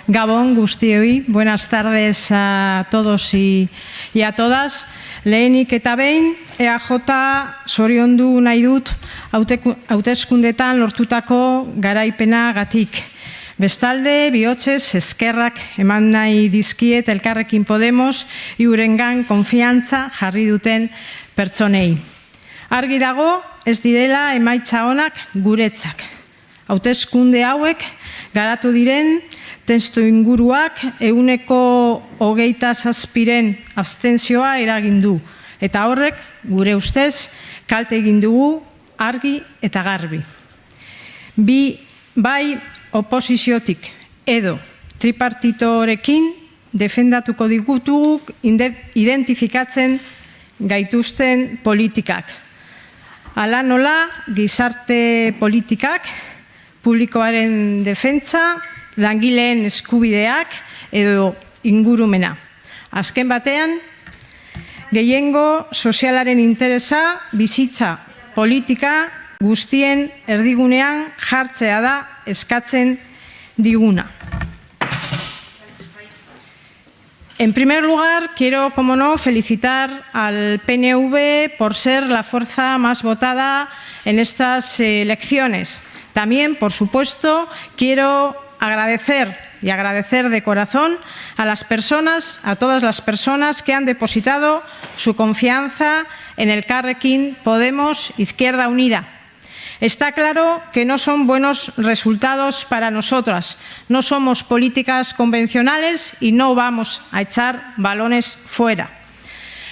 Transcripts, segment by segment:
Gabón guztioi, buenas tardes a todos y a todas. Lehenik eta behin, EAJ zoriondu nahi dut hauteskundetan lortutako garaipenagatik. Bestalde, bihotzez eskerrak eman nahi dizkiet Elkarrekin Podemos iurengan konfiantza jarri duten pertsonei. Argi dago, ez direla emaitza onak guretzak. Hauteskunde hauek garatu diren testu inguruak 27%-ren abstentzioa eragin du. Eta horrek, gure ustez, kalte egin dugu argi eta garbi. Bai oposiziotik edo tripartitorekin defendatuko digutugu identifikatzen gaituzten politikak. Hala nola, gizarte politikak, publikoaren defentsa, langileen eskubideak edo ingurumena. Azken batean, gehiengo sozialaren interesa bizitza politika guztien erdigunean jartzea da eskatzen diguna. En primer lugar, quiero, como no, felicitar al PNV por ser la fuerza más votada en estas elecciones. También, por supuesto, quiero agradecer de corazón a todas las personas que han depositado su confianza en Elkarrekin Podemos Izquierda Unida. Está claro que no son buenos resultados para nosotras. No somos políticas convencionales y no vamos a echar balones fuera.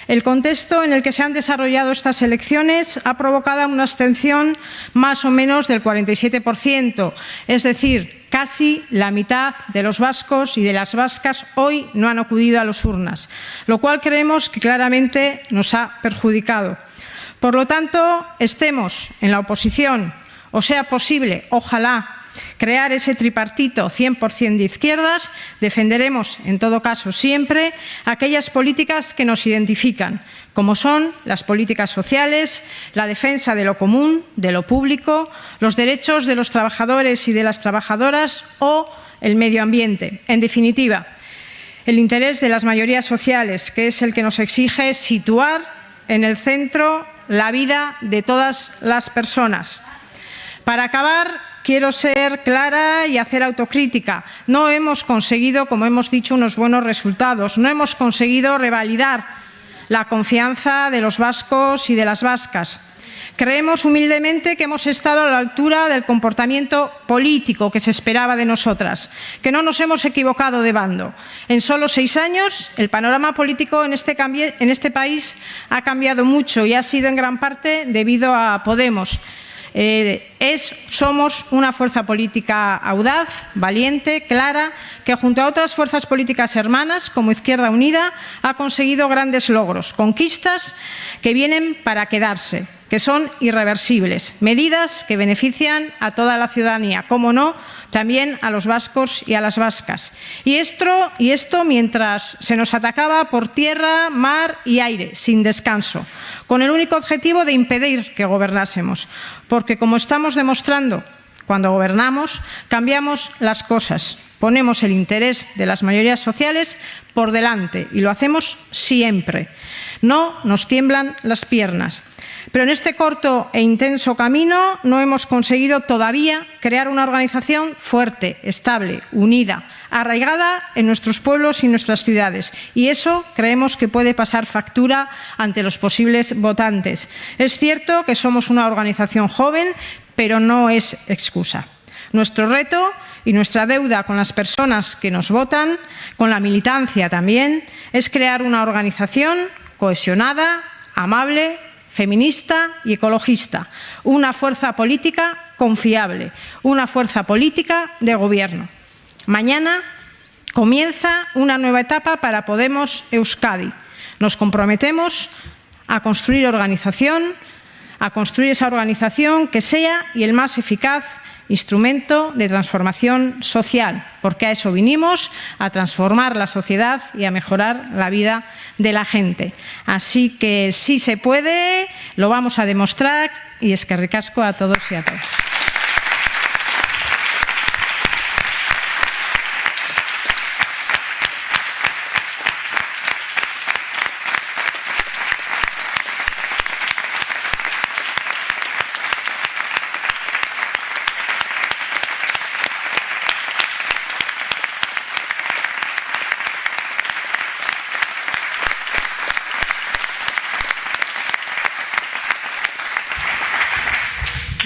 El contexto en el que se han desarrollado estas elecciones ha provocado una abstención más o menos del 47%, es decir, casi la mitad de los vascos y de las vascas hoy no han acudido a las urnas, lo cual creemos que claramente nos ha perjudicado. Por lo tanto, estemos en la oposición o sea posible, ojalá, crear ese tripartito 100% de izquierdas, defenderemos en todo caso siempre aquellas políticas que nos identifican, como son las políticas sociales, la defensa de lo común, de lo público, los derechos de los trabajadores y de las trabajadoras o el medio ambiente. En definitiva, el interés de las mayorías sociales, que es el que nos exige situar en el centro la vida de todas las personas. Para acabar, quiero ser clara y hacer autocrítica. No hemos conseguido, como hemos dicho, unos buenos resultados. No hemos conseguido revalidar la confianza de los vascos y de las vascas. Creemos humildemente que hemos estado a la altura del comportamiento político que se esperaba de nosotras, que no nos hemos equivocado de bando. En solo 6 años, el panorama político en este país ha cambiado mucho y ha sido en gran parte debido a Podemos. Somos una fuerza política audaz, valiente, clara, que junto a otras fuerzas políticas hermanas, como Izquierda Unida, ha conseguido grandes logros, conquistas que vienen para quedarse, que son irreversibles, medidas que benefician a toda la ciudadanía, como no, también a los vascos y a las vascas. Y esto mientras se nos atacaba por tierra, mar y aire, sin descanso, con el único objetivo de impedir que gobernásemos. Porque, como estamos demostrando, cuando gobernamos, cambiamos las cosas, ponemos el interés de las mayorías sociales por delante y lo hacemos siempre. No nos tiemblan las piernas. Pero en este corto e intenso camino no hemos conseguido todavía crear una organización fuerte, estable, unida, arraigada en nuestros pueblos y nuestras ciudades. Y eso creemos que puede pasar factura ante los posibles votantes. Es cierto que somos una organización joven, pero no es excusa. Nuestro reto y nuestra deuda con las personas que nos votan, con la militancia también, es crear una organización cohesionada, amable, feminista y ecologista, una fuerza política confiable, una fuerza política de gobierno. Mañana comienza una nueva etapa para Podemos Euskadi. Nos comprometemos a construir esa organización que sea y el más eficaz instrumento de transformación social, porque a eso vinimos, a transformar la sociedad y a mejorar la vida de la gente. Así que sí se puede, lo vamos a demostrar y eskerrik asko a todos y a todas.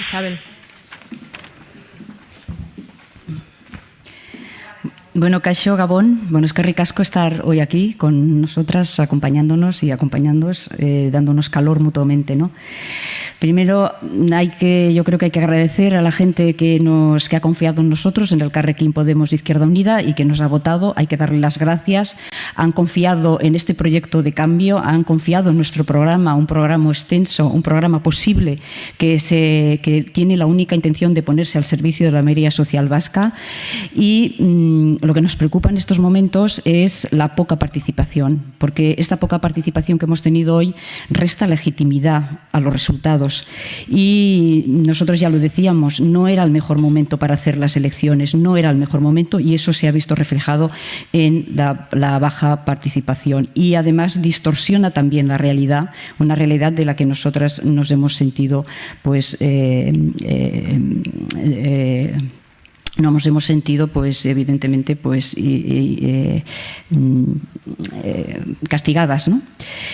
Isabel. Bueno, Kaixo, Gabón, bueno, es que ricasco estar hoy aquí con nosotras, acompañándonos y acompañándonos, dándonos calor mutuamente, ¿no? Primero, yo creo que hay que agradecer a la gente que ha confiado en nosotros, en el Elkarrekin Podemos Izquierda Unida, y que nos ha votado. Hay que darle las gracias. Han confiado en este proyecto de cambio, han confiado en nuestro programa, un programa extenso, un programa posible que tiene la única intención de ponerse al servicio de la mayoría social vasca. Y lo que nos preocupa en estos momentos es la poca participación, porque esta poca participación que hemos tenido hoy resta legitimidad a los resultados. Y nosotros ya lo decíamos, no era el mejor momento para hacer las elecciones, no era el mejor momento, y eso se ha visto reflejado en la baja participación. Y además distorsiona también la realidad, una realidad de la que nosotras nos hemos sentido nos hemos sentido, evidentemente, castigadas, ¿no?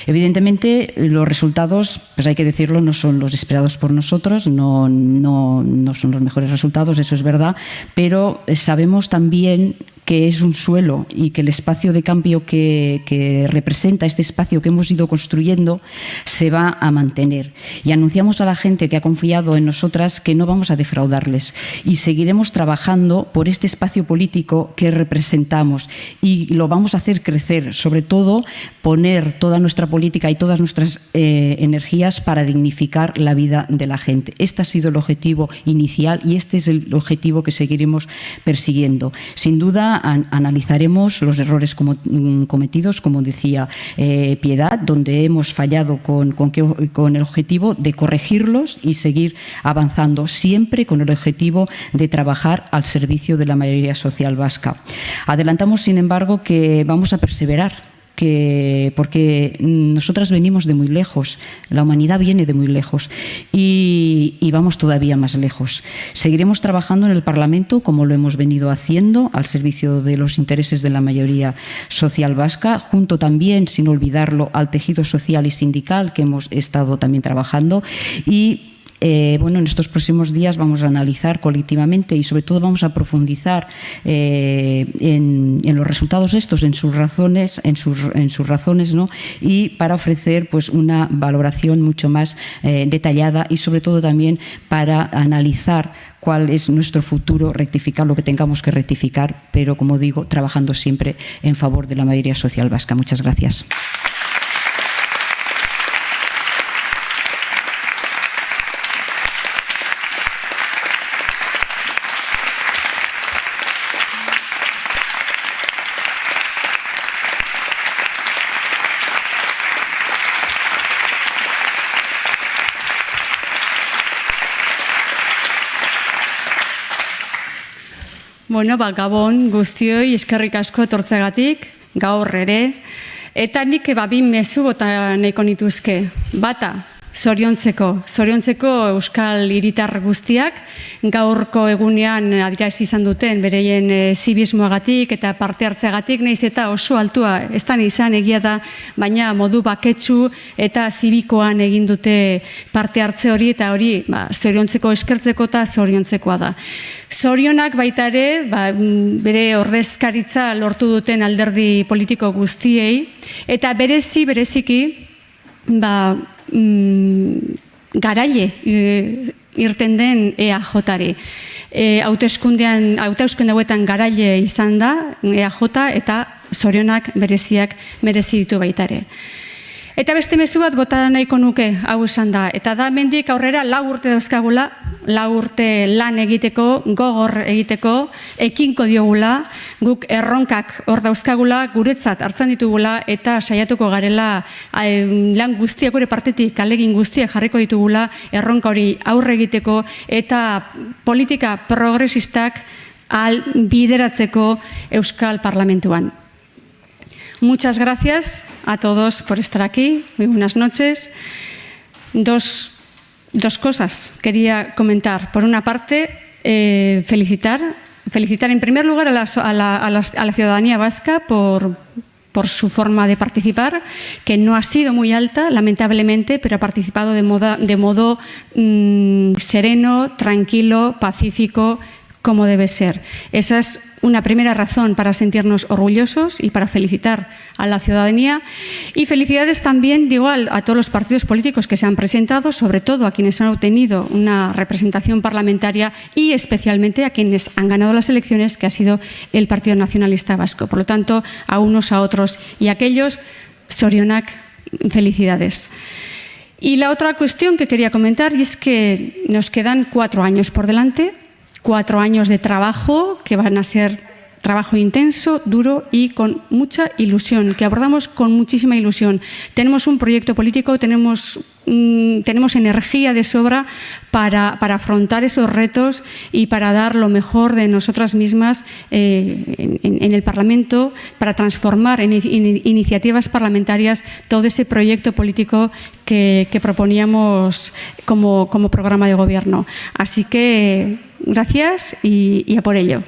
Evidentemente, los resultados, hay que decirlo, no son los esperados por nosotros, no son los mejores resultados, eso es verdad, pero sabemos también que es un suelo y que el espacio de cambio que representa este espacio que hemos ido construyendo se va a mantener. Y anunciamos a la gente que ha confiado en nosotras que no vamos a defraudarles y seguiremos trabajando por este espacio político que representamos, y lo vamos a hacer crecer, sobre todo poner toda nuestra política y todas nuestras energías para dignificar la vida de la gente. Este ha sido el objetivo inicial y este es el objetivo que seguiremos persiguiendo. Sin duda, analizaremos los errores cometidos, como decía Piedad, donde hemos fallado con el objetivo de corregirlos y seguir avanzando, siempre con el objetivo de trabajar al servicio de la mayoría social vasca. Adelantamos, sin embargo, que vamos a perseverar, porque nosotras venimos de muy lejos, la humanidad viene de muy lejos y vamos todavía más lejos. Seguiremos trabajando en el Parlamento como lo hemos venido haciendo, al servicio de los intereses de la mayoría social vasca, junto también, sin olvidarlo, al tejido social y sindical que hemos estado también trabajando. Y en estos próximos días vamos a analizar colectivamente y sobre todo vamos a profundizar en los resultados estos, en sus razones, ¿no? Y para ofrecer una valoración mucho más detallada y sobre todo también para analizar cuál es nuestro futuro, rectificar lo que tengamos que rectificar, pero como digo, trabajando siempre en favor de la mayoría social vasca. Muchas gracias. Bueno, Gabon guztioi, eskerrik asko etortzeagatik, gaur ere. Eta nik bi mezu bota nahiko nituzke. Bata, zoriontzeko euskal hiritar guztiak, gaurko egunean adierazi izan duten bereien zibismoagatik eta parte hartzeagatik, nahiz eta oso altua ez da izan, egia da, baina modu baketsu eta zibikoan egin dute parte hartze hori, eta hori zoriontzeko, eskertzeko eta zoriontzekoa da. Zorionak baita ere, bere ordezkaritza lortu duten alderdi politiko guztiei, eta bereziki, garaile irten den EAJ-ari. Hauteskunde hauetan garaile izan da EAJ, eta zorionak bereziak merezi ditu baita ere. Eta beste mezu bat bota nahiko nuke, hau esan da. Eta da, mendik aurrera 4 urte dauzkagula, 4 urte lan egiteko, gogor egiteko, ekinko diogula, guk erronkak hor dauzkagula, guretzat hartzen ditugula, eta saiatuko garela lan guztiak, gure partetik alegin guztiak jarriko ditugula, erronka hori aurre egiteko, eta politika progresistak bideratzeko Euskal Parlamentuan. Muchas gracias a todos por estar aquí. Muy buenas noches. Dos cosas quería comentar. Por una parte, felicitar en primer lugar a la ciudadanía vasca por por su forma de participar, que no ha sido muy alta, lamentablemente, pero ha participado de modo sereno, tranquilo, pacífico, como debe ser. Esa es una primera razón para sentirnos orgullosos y para felicitar a la ciudadanía. Y felicidades también, digo, a todos los partidos políticos que se han presentado, sobre todo a quienes han obtenido una representación parlamentaria y especialmente a quienes han ganado las elecciones, que ha sido el Partido Nacionalista Vasco. Por lo tanto, a unos, a otros y a aquellos, zorionak, felicidades. Y la otra cuestión que quería comentar y es que nos quedan 4 años por delante, 4 años de trabajo que van a ser trabajo intenso, duro y con mucha ilusión, que abordamos con muchísima ilusión. Tenemos un proyecto político, tenemos energía de sobra para afrontar esos retos y para dar lo mejor de nosotras mismas en el Parlamento, para transformar en iniciativas parlamentarias todo ese proyecto político que proponíamos como programa de gobierno. Así que gracias y a por ello.